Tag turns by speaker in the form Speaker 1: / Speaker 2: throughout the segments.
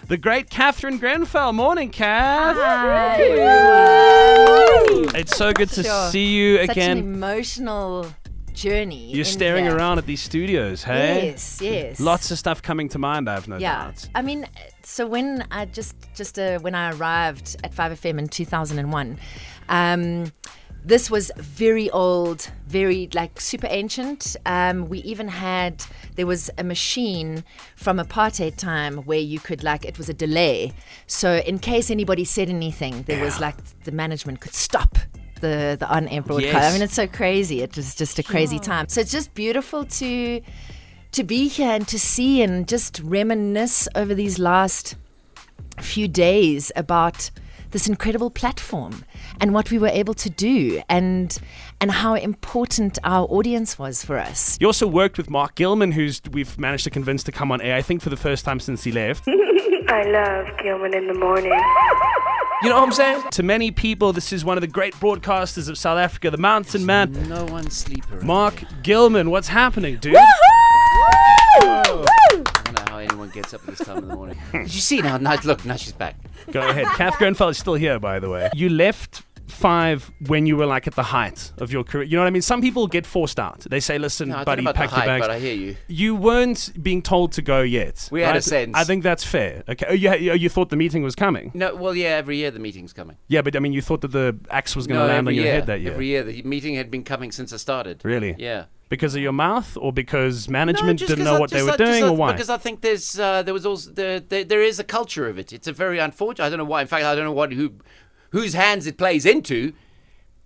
Speaker 1: the great Catherine Grenfell. Morning, Kath.
Speaker 2: Hi.
Speaker 1: It's so good to see you
Speaker 2: Such
Speaker 1: again.
Speaker 2: an emotional journey.
Speaker 1: You're staring
Speaker 2: here.
Speaker 1: around at these studios, hey?
Speaker 2: Yes.
Speaker 1: Lots of stuff coming to mind, I have no
Speaker 2: Yeah.
Speaker 1: doubt.
Speaker 2: I mean, so when I when I arrived at 5FM in 2001, this was very old, very super ancient. We even there was a machine from apartheid time where you could it was a delay. So in case anybody said anything, there was the management could stop the on-air broadcast.
Speaker 1: Yes.
Speaker 2: I mean, it's so crazy. It was just a crazy time. So it's just beautiful to be here and to see and just reminisce over these last few days about this incredible platform and what we were able to do and how important our audience was for us.
Speaker 1: You also worked with Mark Gillman, we've managed to convince to come on air, I think for the first time since he left.
Speaker 3: I love Gilman in the morning.
Speaker 1: You know what I'm saying? To many people, this is one of the great broadcasters of South Africa, the Mountain Man.
Speaker 4: No one's sleeper.
Speaker 1: Mark Gillman, what's happening, dude?
Speaker 4: I don't know how anyone gets up at this time in the morning. Did you see now? Look, now she's back.
Speaker 1: Go ahead. Kath Grenfell is still here, by the way. You left 5 when you were at the height of your career. You know what I mean? Some people get forced out. They say, listen,
Speaker 4: No, I
Speaker 1: buddy,
Speaker 4: don't know
Speaker 1: pack
Speaker 4: about
Speaker 1: your
Speaker 4: the hype,
Speaker 1: bags.
Speaker 4: but I hear you.
Speaker 1: You weren't being told to go yet.
Speaker 4: We had a
Speaker 1: right?
Speaker 4: sense.
Speaker 1: I think that's fair. Okay. Oh, you thought the meeting was coming?
Speaker 4: No, well, yeah, every year the meeting's coming.
Speaker 1: Yeah, but I mean, you thought that the axe was going to land on your head that year.
Speaker 4: Every year. The meeting had been coming since I started.
Speaker 1: Really?
Speaker 4: Yeah.
Speaker 1: Because of your mouth, or because management
Speaker 4: just
Speaker 1: didn't
Speaker 4: 'cause
Speaker 1: know what they were doing, or why?
Speaker 4: Because I think there was also there is a culture of it. It's a very unfortunate. I don't know why. In fact, I don't know whose hands it plays into,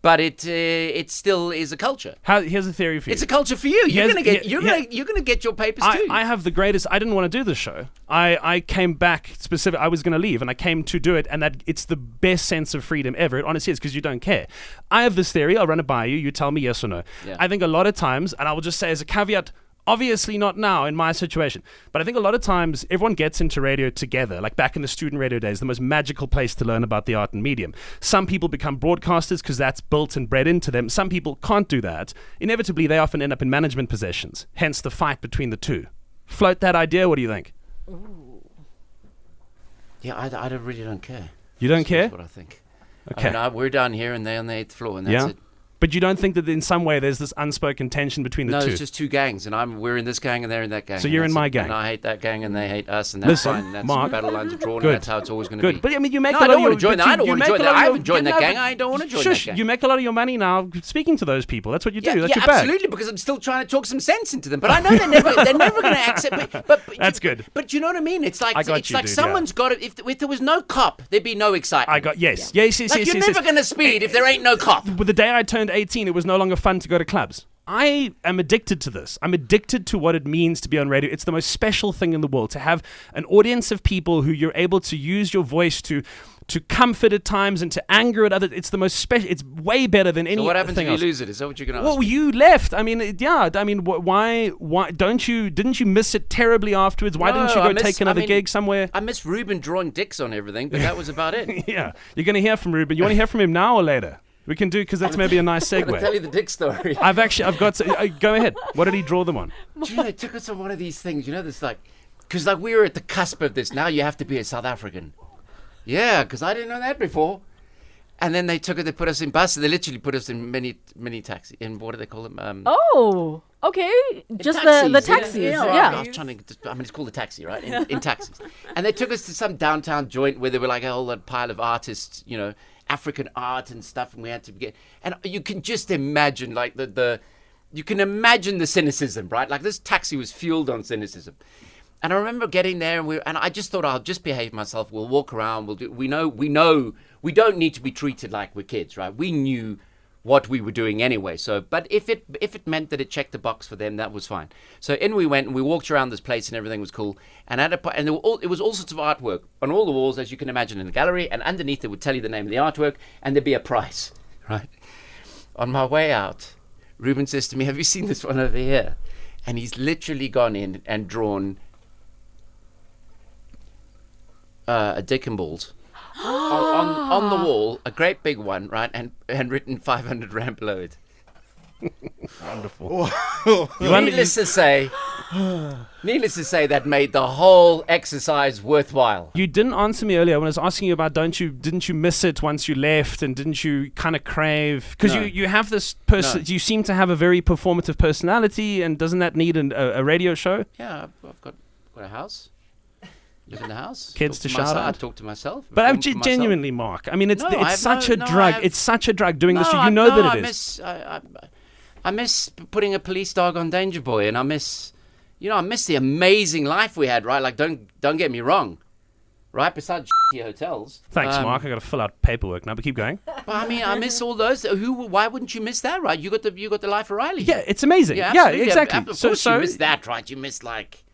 Speaker 4: but it still is a culture.
Speaker 1: Here's a theory for you.
Speaker 4: It's a culture for you. You're gonna get your papers too.
Speaker 1: I have the greatest. I didn't want to do this show. I came back I was going to leave, and I came to do it, and that it's the best sense of freedom ever. It honestly is, because you don't care. I have this theory. I'll run it by you. You tell me yes or no.
Speaker 4: Yeah.
Speaker 1: I think a lot of times, and I will just say as a caveat, obviously not now in my situation, but I think a lot of times everyone gets into radio together, like back in the student radio days, the most magical place to learn about the art and medium. Some people become broadcasters because that's built and bred into them. Some people can't do that. Inevitably, they often end up in management positions, hence the fight between the two. Float that idea. What do you think?
Speaker 4: Yeah, I really don't care.
Speaker 1: You don't care?
Speaker 4: That's what I think.
Speaker 1: Okay.
Speaker 4: I mean, we're down here and they're on the 8th floor, and that's it.
Speaker 1: But you don't think that in some way there's this unspoken tension between the two?
Speaker 4: No, it's just two gangs, and we're in this gang and they're in that gang.
Speaker 1: So you're in my gang.
Speaker 4: And I hate that gang and they hate us, and that's fine. And that's
Speaker 1: Mark,
Speaker 4: battle lines are drawn,
Speaker 1: good.
Speaker 4: and that's how it's always going to be.
Speaker 1: Good, but I mean, you make
Speaker 4: No,
Speaker 1: a
Speaker 4: I
Speaker 1: lot
Speaker 4: don't
Speaker 1: of
Speaker 4: want
Speaker 1: your...
Speaker 4: to join that. I don't want to join that. I haven't joined that gang. I don't want to join that gang.
Speaker 1: You make a lot of your money now speaking to those people. That's what you do. That's your bag.
Speaker 4: Absolutely, because I'm still trying to talk some sense into them. But I know they're never going to accept it. But
Speaker 1: That's good.
Speaker 4: But you know what I mean? It's like
Speaker 1: dude,
Speaker 4: someone's got it. If there was no cop, there'd be no excitement.
Speaker 1: Yes.
Speaker 4: Like you're never going to speed if there ain't no cop.
Speaker 1: But the day I turned 18, it was no longer fun to go to clubs. I am addicted to this. I'm addicted to what it means to be on radio. It's the most special thing in the world, to have an audience of people who you're able to use your voice to comfort at times and to anger at others. It's the most special. It's way better than anything else.
Speaker 4: So what happens if you lose it? Is that what you're going to ask?
Speaker 1: Well, you left. I mean, yeah. I mean, why didn't you miss it terribly afterwards? Why didn't you go take another gig somewhere?
Speaker 4: I miss Ruben drawing dicks on everything, but that was about it.
Speaker 1: Yeah. You're going to hear from Ruben. You want to hear from him now or later? We can do, because that's maybe a nice segue.
Speaker 4: I'm going to tell you the dick story.
Speaker 1: I've got go ahead. What did he draw them on?
Speaker 4: Do you know, they took us on one of these things, you know, this because we were at the cusp of this. Now you have to be a South African. Yeah, because I didn't know that before. And then they put us in buses. They literally put us in mini taxi. In what do they call them?
Speaker 5: Oh, okay. Just
Speaker 4: taxis,
Speaker 5: the taxis.
Speaker 4: I was trying to. It's called a taxi, right? In taxis. And they took us to some downtown joint where there were like a whole pile of artists, you know, African art and stuff, and we had to get. And you can just imagine, like you can imagine the cynicism, right? Like this taxi was fueled on cynicism. And I remember getting there, and I just thought I'll just behave myself. We'll walk around. We know. We don't need to be treated like we're kids, right? We knew what we were doing anyway. So, but if it meant that it checked the box for them, that was fine. So in we went, and we walked around this place, and everything was cool. And it was all sorts of artwork on all the walls, as you can imagine, in the gallery. And underneath, it would tell you the name of the artwork, and there'd be a price, right? On my way out, Ruben says to me, "Have you seen this one over here?" And he's literally gone in and drawn a dick and balls on the wall, a great big one, right, and written 500 rand below it.
Speaker 1: Wonderful.
Speaker 4: Needless to say, that made the whole exercise worthwhile.
Speaker 1: You didn't answer me earlier when I was asking you about didn't you miss it once you left, and didn't you kind of crave, because
Speaker 4: No.
Speaker 1: you have this person, you seem to have a very performative personality, and doesn't that need a radio show?
Speaker 4: Yeah, I've got a house. Live in the house.
Speaker 1: Kids
Speaker 4: talk
Speaker 1: to
Speaker 4: myself,
Speaker 1: shout out.
Speaker 4: Talk to myself.
Speaker 1: But I'm
Speaker 4: perform for
Speaker 1: genuinely, Mark. I mean, it's
Speaker 4: No, I have
Speaker 1: such
Speaker 4: no-
Speaker 1: a
Speaker 4: no,
Speaker 1: drug.
Speaker 4: I have-
Speaker 1: It's such a drug doing this.
Speaker 4: No,
Speaker 1: You know that
Speaker 4: I
Speaker 1: it is.
Speaker 4: I miss putting a police dog on Danger Boy, and I miss the amazing life we had. Right, like don't get me wrong. Right, besides shitty hotels.
Speaker 1: Thanks, Mark. I got to fill out paperwork now, but keep going.
Speaker 4: But I mean, I miss all those. Why wouldn't you miss that? Right, you got the Life of Riley.
Speaker 1: Yeah, it's amazing. Yeah,
Speaker 4: absolutely.
Speaker 1: exactly.
Speaker 4: Of course you miss that, right? You miss like,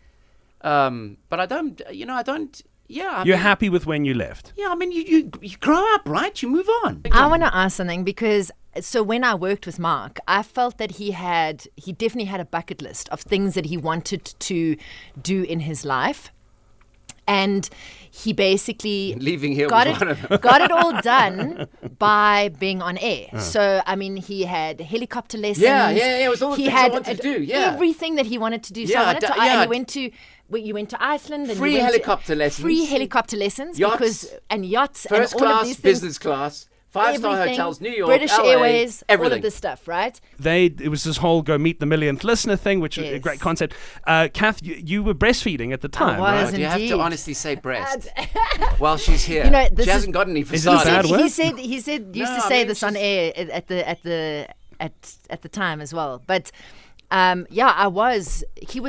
Speaker 4: but I don't. I don't. Yeah,
Speaker 1: You're happy with when you left.
Speaker 4: Yeah, I mean, you grow up, right? You move on.
Speaker 2: I want to ask something, because so when I worked with Mark, I felt that he definitely had a bucket list of things that he wanted to do in his life. And he basically
Speaker 4: Leaving here
Speaker 2: got
Speaker 4: was one of them.
Speaker 2: it got it all done by being on air. So I mean, he had helicopter lessons.
Speaker 4: Yeah, it was all the
Speaker 2: he
Speaker 4: things
Speaker 2: had
Speaker 4: I wanted to do. Yeah,
Speaker 2: everything that he wanted to do. So
Speaker 4: Yeah,
Speaker 2: I wanted to.
Speaker 4: yeah.
Speaker 2: And you went to Iceland and
Speaker 4: Free
Speaker 2: you went
Speaker 4: helicopter lessons.
Speaker 2: Free helicopter lessons,
Speaker 4: Yachts.
Speaker 2: and yachts
Speaker 4: First
Speaker 2: and all of
Speaker 4: class,
Speaker 2: these things.
Speaker 4: business class, 5-star
Speaker 2: Everything,
Speaker 4: hotels, New York,
Speaker 2: British
Speaker 4: LA,
Speaker 2: Airways,
Speaker 4: everything.
Speaker 2: all of this stuff, right?
Speaker 1: It was this whole go meet the millionth listener thing, which was a
Speaker 2: Yes.
Speaker 1: great concept. Kath, you were breastfeeding at the time,
Speaker 2: was.
Speaker 1: right?
Speaker 4: Do you have
Speaker 2: Indeed.
Speaker 4: to honestly say breast while she's here?
Speaker 2: You know, this
Speaker 4: she
Speaker 2: is-
Speaker 4: hasn't got any
Speaker 1: Is it a
Speaker 4: facade.
Speaker 1: bad word?
Speaker 2: He said used
Speaker 4: No,
Speaker 2: to
Speaker 4: I
Speaker 2: say
Speaker 4: mean,
Speaker 2: this
Speaker 4: it's
Speaker 2: on
Speaker 4: just-
Speaker 2: air at the time as well. But I was. He'd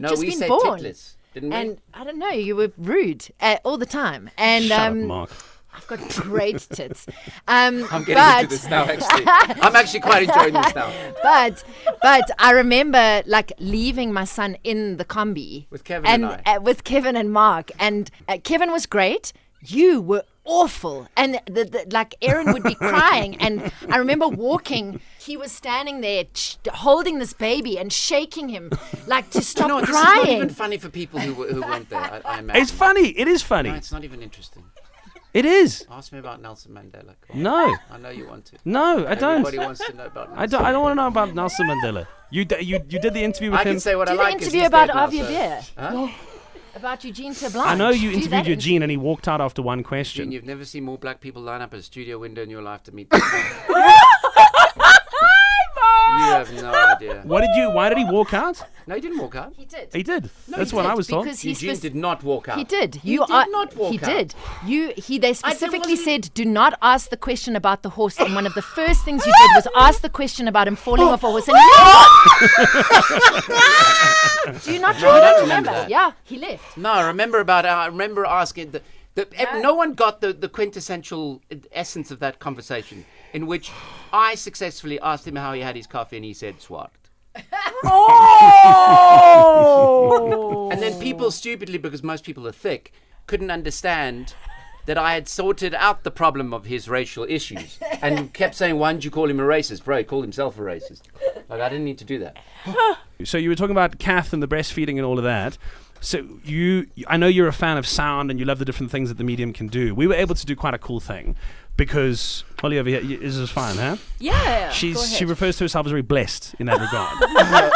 Speaker 4: No,
Speaker 2: just
Speaker 4: we
Speaker 2: been
Speaker 4: said
Speaker 2: born,
Speaker 4: titlets, didn't we?
Speaker 2: and I don't know. You were rude all the time, and
Speaker 1: Shut up, Mark.
Speaker 2: I've got great tits.
Speaker 4: I'm getting
Speaker 2: but,
Speaker 4: into this now, actually. I'm actually quite enjoying this now.
Speaker 2: But I remember like leaving my son in the combi
Speaker 4: With Kevin and I.
Speaker 2: with Kevin and Mark, and Kevin was great. You were awful, and like Aaron would be crying, and I remember walking. He was standing there holding this baby and shaking him like to stop
Speaker 4: No, this is
Speaker 2: crying.
Speaker 4: not even funny for people who weren't there, I imagine.
Speaker 1: It's funny. It is funny.
Speaker 4: No, it's not even interesting.
Speaker 1: It is.
Speaker 4: Ask me about Nelson Mandela. Come on.
Speaker 1: No.
Speaker 4: I know you want to.
Speaker 1: No, I don't.
Speaker 4: Everybody wants to know about Nelson.
Speaker 1: I don't want to know about Nelson Mandela. You did the interview with
Speaker 4: I
Speaker 1: him.
Speaker 4: can say what
Speaker 2: Do
Speaker 4: I
Speaker 2: the
Speaker 4: like. 'cause
Speaker 2: interview
Speaker 4: he's
Speaker 2: about
Speaker 4: dead now,
Speaker 2: Avia
Speaker 4: so-
Speaker 2: Beer.
Speaker 4: Huh?
Speaker 2: About Eugene Seblanche.
Speaker 1: I know you
Speaker 2: Do
Speaker 1: interviewed
Speaker 2: that
Speaker 1: Eugene and he walked out after one
Speaker 4: Gene,
Speaker 1: question.
Speaker 4: you've never seen more black people line up at a studio window in your life to meet. You have no idea.
Speaker 1: Why did he walk out?
Speaker 4: No, he didn't walk out.
Speaker 2: He did.
Speaker 1: He did.
Speaker 2: No,
Speaker 1: That's
Speaker 2: he
Speaker 1: what
Speaker 2: did,
Speaker 1: I was told.
Speaker 2: because he
Speaker 4: Eugene did not walk out.
Speaker 2: He did.
Speaker 4: He did not walk
Speaker 2: He
Speaker 4: out.
Speaker 2: did. They specifically
Speaker 4: wasn't-
Speaker 2: said, "Do not ask the question about the horse." And one of the first things you did was ask the question about him falling off a horse. And do you not
Speaker 4: No, I don't remember that.
Speaker 2: Yeah, he left.
Speaker 4: No, I remember asking no one got the quintessential essence of that conversation, in which I successfully asked him how he had his coffee, and he said swart.
Speaker 5: Oh!
Speaker 4: And then people stupidly, because most people are thick, couldn't understand that I had sorted out the problem of his racial issues, and kept saying, "Why didn't you call him a racist?" Bro, he called himself a racist. Like, I didn't need to do that.
Speaker 1: So you were talking about Kath and the breastfeeding and all of that. So I know you're a fan of sound and you love the different things that the medium can do. We were able to do quite a cool thing because Holly over here is this fine, huh?
Speaker 5: Yeah.
Speaker 1: She refers to herself as very blessed in that regard.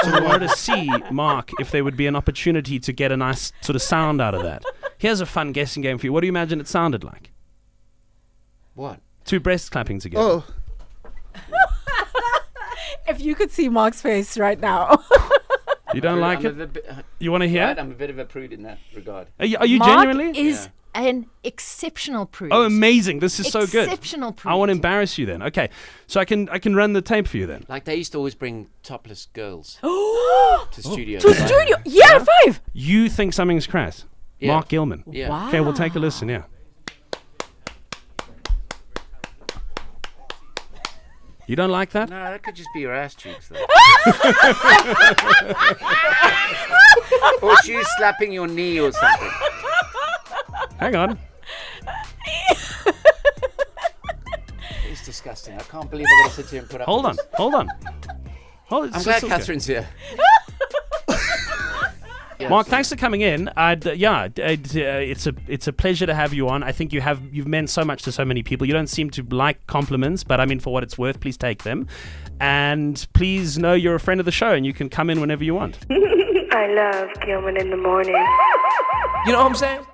Speaker 1: So we wanted to see, Mark, if there would be an opportunity to get a nice sort of sound out of that. Here's a fun guessing game for you. What do you imagine it sounded like?
Speaker 4: What?
Speaker 1: Two breasts clapping together.
Speaker 5: If you could see Mark's face right now.
Speaker 1: You don't like it? You want to hear?
Speaker 4: Right, I'm a bit of a prude in that regard.
Speaker 1: Are you
Speaker 2: Mark
Speaker 1: genuinely?
Speaker 2: is an exceptional prude.
Speaker 1: Oh, amazing. This is so good.
Speaker 2: Exceptional prude.
Speaker 1: I want to embarrass you then. Okay. So I can run the tape for you then.
Speaker 4: Like, they used to always bring topless girls to studios.
Speaker 5: To studio. Yeah, 5.
Speaker 1: You think something's crass?
Speaker 4: Yeah.
Speaker 1: Mark Gillman.
Speaker 4: Yeah.
Speaker 5: Wow.
Speaker 1: Okay, we'll take a listen, yeah. You don't like that?
Speaker 4: No, that could just be your ass cheeks, though. Or shoes slapping your knee or something.
Speaker 1: Hang on.
Speaker 4: It's disgusting. I can't believe I've got to sit here and put up
Speaker 1: Hold
Speaker 4: with
Speaker 1: on.
Speaker 4: this.
Speaker 1: Hold on.
Speaker 4: I'm glad Catherine's here.
Speaker 1: Mark, thanks for coming in. It's a pleasure to have you on. I think you've meant so much to so many people. You don't seem to like compliments, but I mean, for what it's worth, please take them. And please know you're a friend of the show, and you can come in whenever you want.
Speaker 3: I love Gillman in the morning.
Speaker 6: You know what I'm saying?